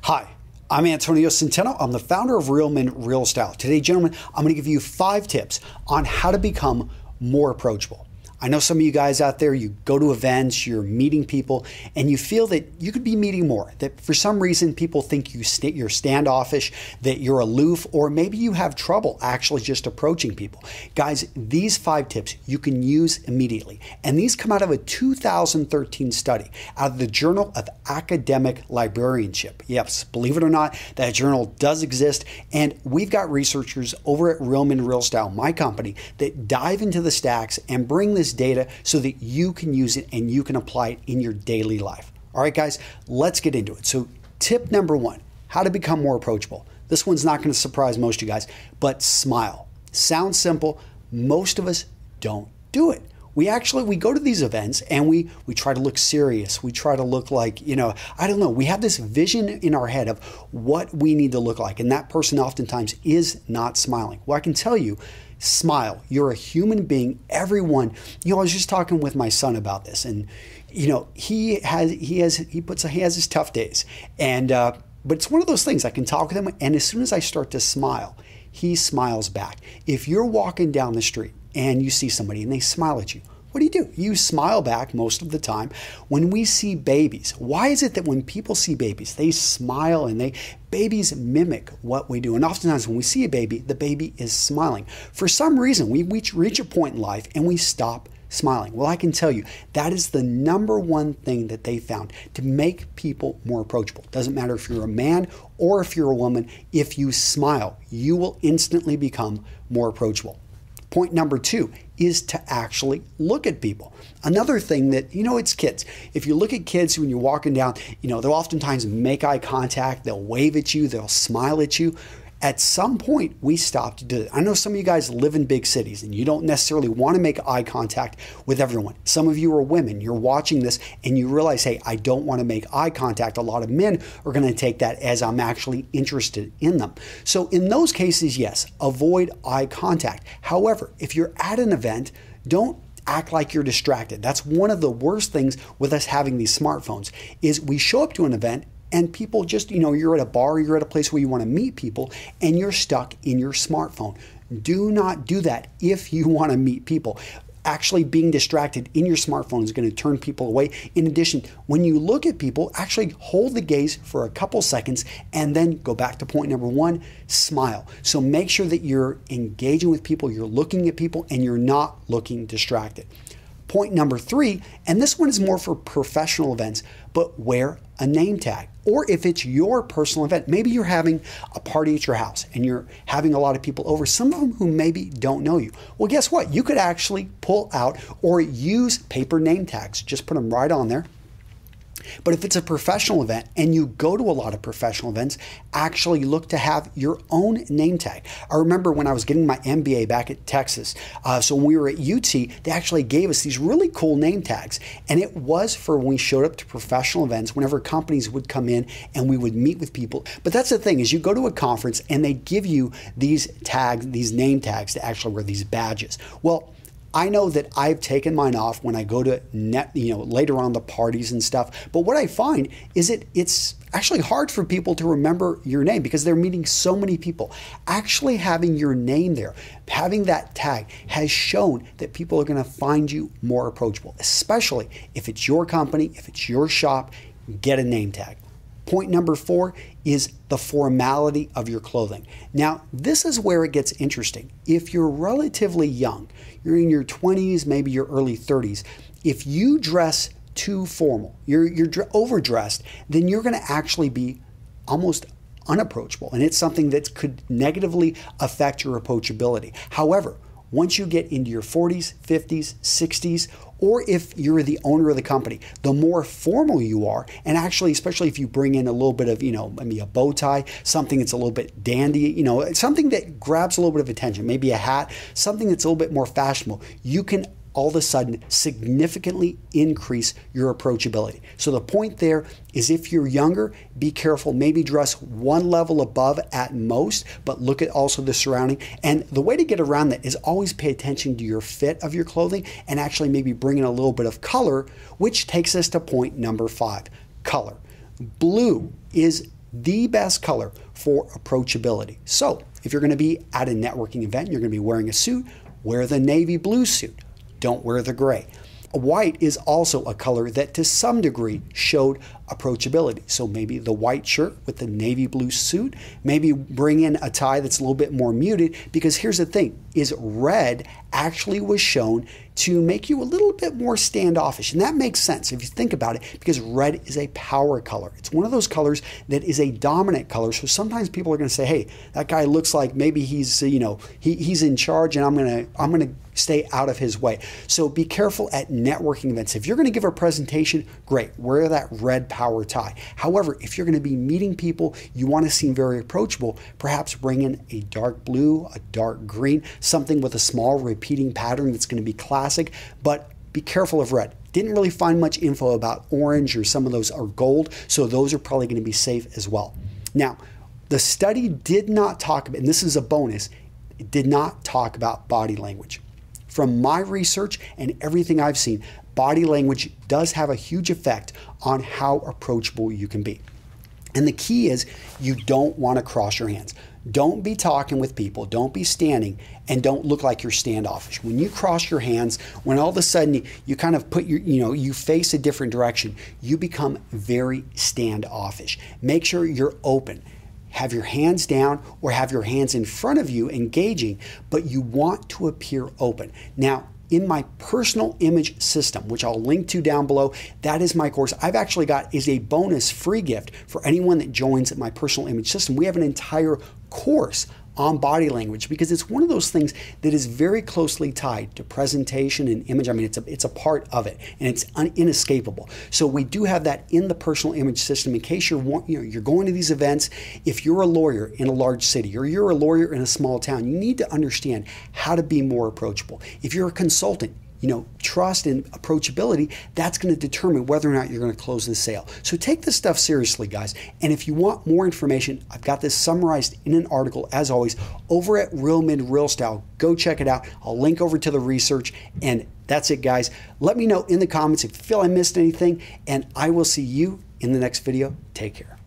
Hi, I'm Antonio Centeno. I'm the founder of Real Men Real Style. Today, gentlemen, I'm going to give you 5 tips on how to become more approachable. I know some of you guys out there, you go to events, you're meeting people, and you feel that you could be meeting more, that for some reason people think you're standoffish, that you're aloof, or maybe you have trouble actually just approaching people. Guys, these 5 tips you can use immediately, and these come out of a 2013 study out of the Journal of Academic Librarianship. Yes, believe it or not, that journal does exist, and we've got researchers over at Real Men Real Style, my company, that dive into the stacks and bring this data so that you can use it and you can apply it in your daily life. All right, guys, let's get into it. So tip number 1, how to become more approachable. This one's not going to surprise most of you guys, but smile. Sounds simple. Most of us don't do it. We go to these events and we try to look serious. We try to look like, I don't know. We have this vision in our head of what we need to look like. And that person oftentimes is not smiling. Well, I can tell you, smile. You're a human being. Everyone, I was just talking with my son about this, and he has his tough days, and but it's one of those things. I can talk with him, and as soon as I start to smile, he smiles back. If you're walking down the street and you see somebody and they smile at you, what do? You smile back most of the time. When we see babies, why is it that when people see babies, they smile and babies mimic what we do? And oftentimes when we see a baby, the baby is smiling. For some reason, we reach a point in life and we stop smiling. Well, I can tell you, that is the number one thing that they found to make people more approachable. Doesn't matter if you're a man or if you're a woman, if you smile, you will instantly become more approachable. Point number 2 is to actually look at people. Another thing that, it's kids. If you look at kids when you're walking down, they'll oftentimes make eye contact, they'll wave at you, they'll smile at you. At some point, we stop to do it. I know some of you guys live in big cities and you don't necessarily want to make eye contact with everyone. Some of you are women. You're watching this and you realize, hey, I don't want to make eye contact. A lot of men are going to take that as I'm actually interested in them. So in those cases, yes, avoid eye contact. However, if you're at an event, don't act like you're distracted. That's one of the worst things with us having these smartphones is we show up to an event and people just, you're at a bar, you're at a place where you want to meet people, and you're stuck in your smartphone. Do not do that if you want to meet people. Actually being distracted in your smartphone is going to turn people away. In addition, when you look at people, actually hold the gaze for a couple seconds and then go back to point number 1, smile. So make sure that you're engaging with people, you're looking at people, and you're not looking distracted. Point number 3, and this one is more for professional events, but wear a name tag. Or if it's your personal event, maybe you're having a party at your house and you're having a lot of people over, some of them who maybe don't know you. Well, guess what? You could actually pull out or use paper name tags. Just put them right on there. But if it's a professional event and you go to a lot of professional events, actually look to have your own name tag. I remember when I was getting my MBA back at Texas, so when we were at UT, they actually gave us these really cool name tags. And it was for when we showed up to professional events, whenever companies would come in and we would meet with people. But that's the thing, is you go to a conference and they give you these tags, these name tags to actually wear, these badges. Well, I know that I've taken mine off when I go to later on the parties and stuff. But what I find is it's actually hard for people to remember your name because they're meeting so many people. Actually having your name there, having that tag has shown that people are going to find you more approachable, especially if it's your company, if it's your shop, get a name tag. Point number 4 is the formality of your clothing. Now, this is where it gets interesting. If you're relatively young, you're in your 20s, maybe your early 30s, if you dress too formal, you're overdressed, then you're going to actually be almost unapproachable. And it's something that could negatively affect your approachability. However, once you get into your 40s, 50s, 60s, or if you're the owner of the company, the more formal you are, and actually, especially if you bring in a little bit of, maybe a bow tie, something that's a little bit dandy, something that grabs a little bit of attention, maybe a hat, something that's a little bit more fashionable, you can all of a sudden significantly increase your approachability. So the point there is, if you're younger, be careful, maybe dress one level above at most, but look at also the surrounding. And the way to get around that is always pay attention to your fit of your clothing and actually maybe bring in a little bit of color, which takes us to point number 5, color. Blue is the best color for approachability. So if you're going to be at a networking event, you're going to be wearing a suit, wear the navy blue suit. Don't wear the gray. White is also a color that to some degree showed approachability. So maybe the white shirt with the navy blue suit, maybe bring in a tie that's a little bit more muted, because here's the thing, is red actually was shown to make you a little bit more standoffish. And that makes sense if you think about it, because red is a power color. It's one of those colors that is a dominant color. So sometimes people are going to say, hey, that guy looks like maybe he's, he's in charge, and I'm going to stay out of his way. So be careful at networking events. If you're going to give a presentation, great, wear that red power tie. However, if you're going to be meeting people, you want to seem very approachable, perhaps bring in a dark blue, a dark green, something with a small repeating pattern that's going to be classic, but be careful of red. Didn't really find much info about orange, or some of those are gold, so those are probably going to be safe as well. Now, the study did not talk about, and this is a bonus, it did not talk about body language. From my research and everything I've seen, body language does have a huge effect on how approachable you can be. And the key is you don't want to cross your hands. Don't be talking with people, don't be standing, and don't look like you're standoffish. When you cross your hands, when all of a sudden you kind of put your, you face a different direction, you become very standoffish. Make sure you're open. Have your hands down or have your hands in front of you engaging, but you want to appear open. Now, in my personal image system, which I'll link to down below, that is my course. I've actually got is a bonus free gift for anyone that joins my personal image system. We have an entire course on body language, because it's one of those things that is very closely tied to presentation and image. I mean, it's a part of it, and it's inescapable. So we do have that in the personal image system in case you're going to these events. If you're a lawyer in a large city, or you're a lawyer in a small town, you need to understand how to be more approachable. If you're a consultant, trust and approachability, that's going to determine whether or not you're going to close the sale. So take this stuff seriously, guys. And if you want more information, I've got this summarized in an article, as always, over at Real Men Real Style. Go check it out. I'll link over to the research. And that's it, guys. Let me know in the comments if you feel I missed anything, and I will see you in the next video. Take care.